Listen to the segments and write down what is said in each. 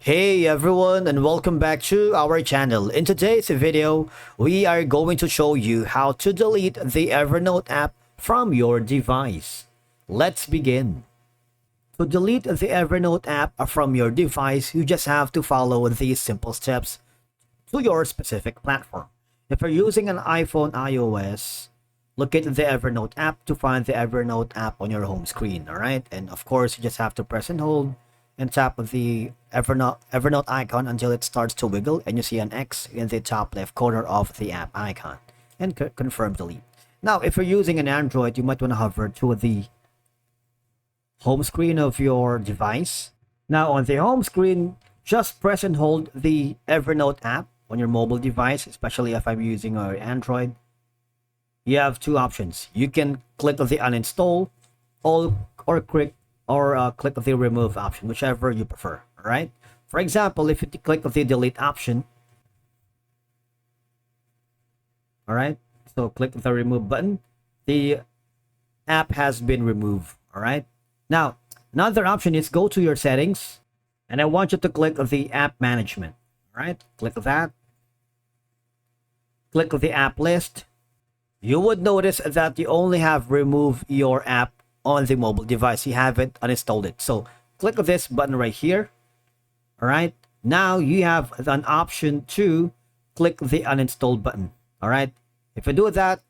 Hey everyone, and welcome back to our channel. In today's video, we are going to show you how to delete the Evernote app from your device. Let's begin. To delete the Evernote app from your device, you just have to follow these simple steps to your specific platform. If you're using an iPhone iOS, look at the Evernote app to find the Evernote app on your home screen, alright? And of course, you just have to press and hold and tap the Evernote icon until it starts to wiggle and you see an X in the top left corner of the app icon and confirm delete. Now, if you're using an Android, you might want to hover to the home screen of your device. Now, on the home screen, just press and hold the Evernote app on your mobile device, especially if I'm using an Android. You have two options. You can click the uninstall or click the remove option, whichever you prefer. All right. For example, if you click the delete option, all right, so click the remove button, the app has been removed. All right. Now, another option is go to your settings, and I want you to click the app management. All right, click that. Click the app list. You would notice that you only have removed your app on the mobile device. You haven't uninstalled it. So click this button right here. All right. Now you have an option to click the uninstall button. All right. If you do that,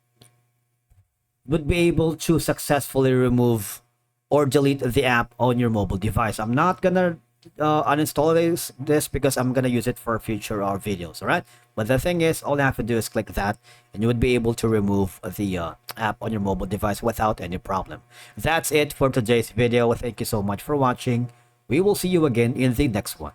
you would be able to successfully remove or delete the app on your mobile device. I'm not gonna uninstall this because I'm gonna use it for future videos. All right. But the thing is, all you have to do is click that and you would be able to remove the app on your mobile device without any problem. That's it for today's video. Thank you so much for watching. We will see you again in the next one.